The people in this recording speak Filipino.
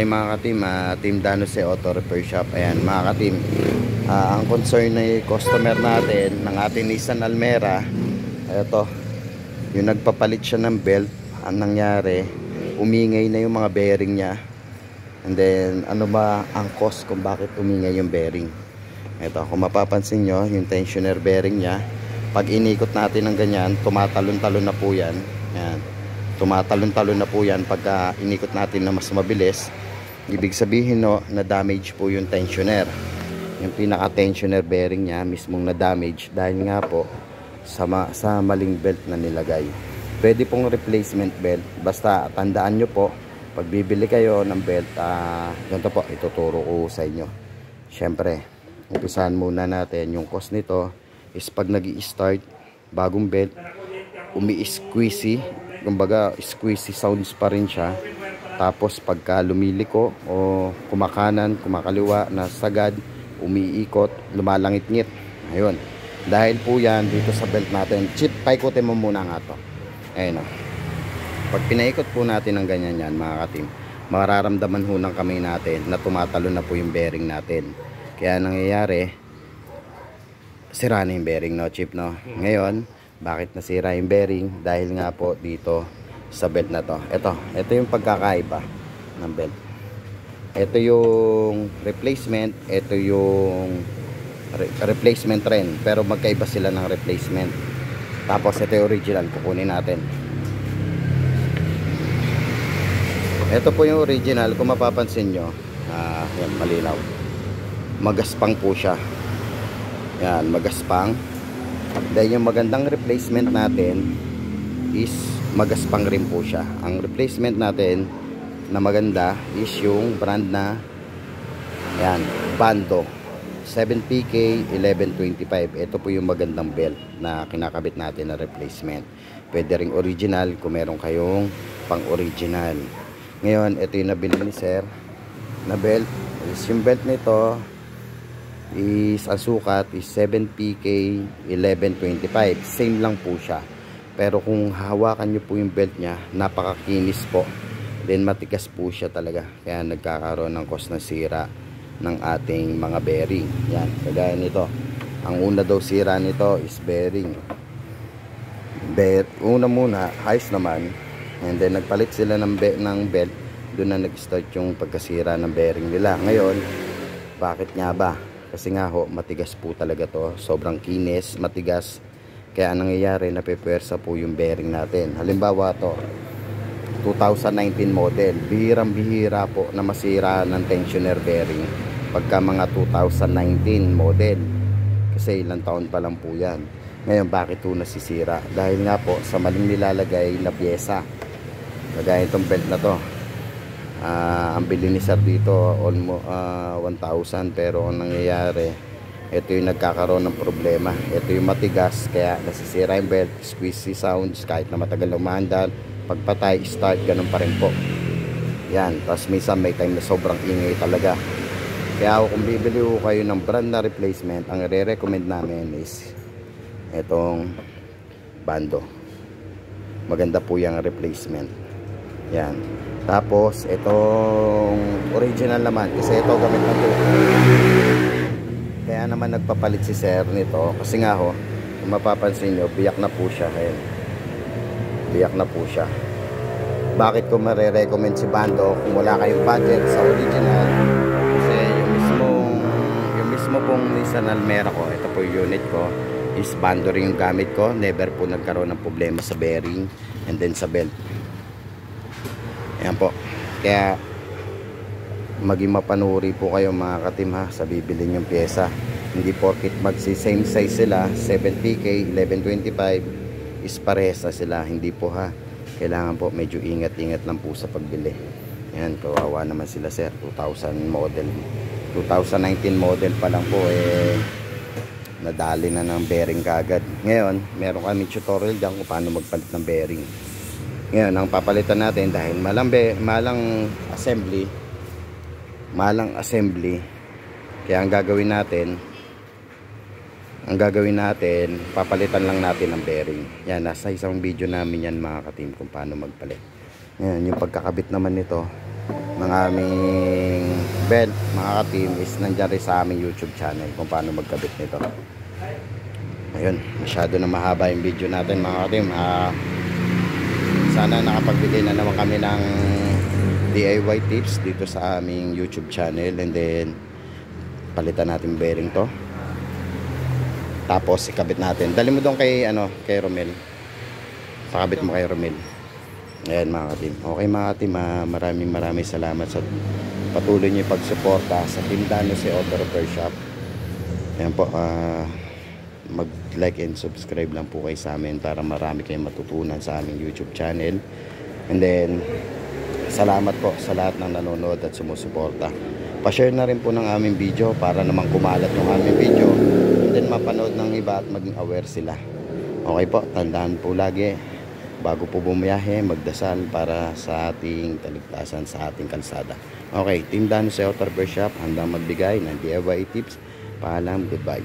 Ay mga ka-team, Team Danos Auto Repair Shop. Ayan mga ka-team, ang concern na customer natin ng ating Nissan Almera, ito, yung nagpapalit siya ng belt. Ang nangyari, umingay na yung mga bearing niya. And then ano ba ang cause kung bakit umingay yung bearing? Ito, kung mapapansin nyo, yung tensioner bearing niya, pag inikot natin ng ganyan, tumatalon-talon na po yan. Ayan, tumatalon-talon na po yan pagka inikot natin na mas mabilis. Ibig sabihin no, na damage po yung tensioner. Yung pinaka tensioner bearing niya mismong na damage dahil nga po sa maling belt na nilagay. Pwede pong replacement belt, basta tandaan nyo po pag bibili kayo ng belt, ganito po ituturo ko sa inyo. Syempre, umpisahan muna natin yung cost nito is pag nag-i-start bagong belt, umi-squeezy, kumbaga squeezy sounds pa rin siya. Tapos pagka lumiliko o kumakanan, kumakaliwa, nasagad, umiikot, lumalangit-ngit. Ayun. Dahil po yan dito sa belt natin. Chip, paikutin mo muna nga to. Ayun o. Pag pinaikot po natin ng ganyan yan mga ka-team, mararamdaman ho ng kamay natin na tumatalon na po yung bearing natin. Kaya nangyayari, sira na yung bearing, no Chip, no? Ngayon, bakit nasira yung bearing? Dahil nga po dito sa belt na to. Ito yung pagkakaiba ng belt. Ito yung replacement, ito yung replacement rin, pero magkaiba sila ng replacement. Tapos ito yung original, kukunin natin. Ito po yung original, kung mapapansin nyo, yan, malinaw, magaspang po siya. Yan, magaspang. Dahil yung magandang replacement natin is magaspang rin po siya. Ang replacement natin na maganda is yung brand na yan, Bando 7PK 1125. Ito po yung magandang belt na kinakabit natin na replacement. Pwede ring original kung meron kayong pang original. Ngayon, ito yung nabili ni sir na belt. Yung belt nito is ang sukat is 7PK 1125. Same lang po siya. Pero kung hawakan nyo po yung belt nya, napakakinis po. Then matigas po siya talaga. Kaya nagkakaroon ng cause na sira ng ating mga bearing. Yan, kagaya nito. Ang una daw sira nito is bearing. Una muna, ayos naman. And then nagpalit sila ng belt. Doon na nag-start yung pagkasira ng bearing nila. Ngayon, bakit nga ba? Kasi nga ho, matigas po talaga to. Sobrang kinis, matigas. Kaya nangyayari, napipwersa po yung bearing natin. Halimbawa to, 2019 model. Bihirang-bihira po na masira ng tensioner bearing pagka mga 2019 model. Kasi ilang taon pa lang po yan. Ngayon, bakit po nasisira? Dahil nga po sa maling nilalagay na pyesa. Kagaya itong belt na to. Ang bili ni sir dito almost 1,000, pero ang nangyayari, ito yung nagkakaroon ng problema. Ito yung matigas, kaya nasisira yung belt, squeezy sounds, kahit na matagal lang maandar, pagpatay, start, ganun pa rin po. Yan, tapos minsan may time na sobrang ingay talaga. Kaya kung bibili ko kayo ng brand na replacement, ang re-recommend namin is itong Bando. Maganda po yung replacement. Yan. Tapos itong original naman, kasi ito gamit na po. Kaya naman nagpapalit si sir nito. Kasi nga ho, kung mapapansin nyo, biyak na po siya. Ayan. Biyak na po siya. Bakit ko marirecommend si Bando kung wala kayong budget sa original? Kasi yung mismo pong Nissan Almera ko, ito po yung unit ko, is Bando rin yung gamit ko. Never po nagkaroon ng problema sa bearing and then sa belt. Ayan po. Kaya maging mapanuri po kayo mga ka-team ha, sa bibili nyong pyesa. Hindi porkit magsi same size sila, 7PK 1125 is parehas na sila. Hindi po ha. Kailangan po medyo ingat-ingat lang po sa pagbili. Ayan, kawawa naman sila sir. 2000 model, 2019 model pa lang po, nadali na ng bearing kagad. Ngayon, meron kami tutorial dyan kung paano magpalit ng bearing. Ngayon, ang papalitan natin dahil malang assembly, kaya ang gagawin natin, papalitan lang natin ng bearing. Yan, nasa isang video namin yan mga ka-team kung paano magpalit. Yan, yung pagkakabit naman nito, ng aming belt mga ka-team is nandiyan rin sa aming YouTube channel kung paano magkabit nito. Ayun, masyado na mahaba yung video natin mga ka-team. Sana nakapagbigay na naman kami ng DIY tips dito sa aming YouTube channel, and then palitan natin bearing to, tapos ikabit natin. Dali mo doon kay kay Romel, pakabit mo kay Romel. Ayan mga ka-team. Okay mga ka-team, maraming salamat sa patuloy niyo pagsuporta sa Team Danos Auto Repair Shop. Ayan po, mag-like and subscribe lang po kayo sa amin para marami kayong matutunan sa aming YouTube channel. And then salamat po sa lahat ng nanonood at sumusuporta. Pa-share na rin po ng aming video para naman kumalat yung aming video, and then mapanood ng iba at maging aware sila. Okay po, tandaan po lagi, bago po bumiyahe, magdasal para sa ating kaligtasan sa ating kalsada. Okay, Team Danos Auto Repair Shop, handang magbigay ng DIY tips. Paalam, goodbye.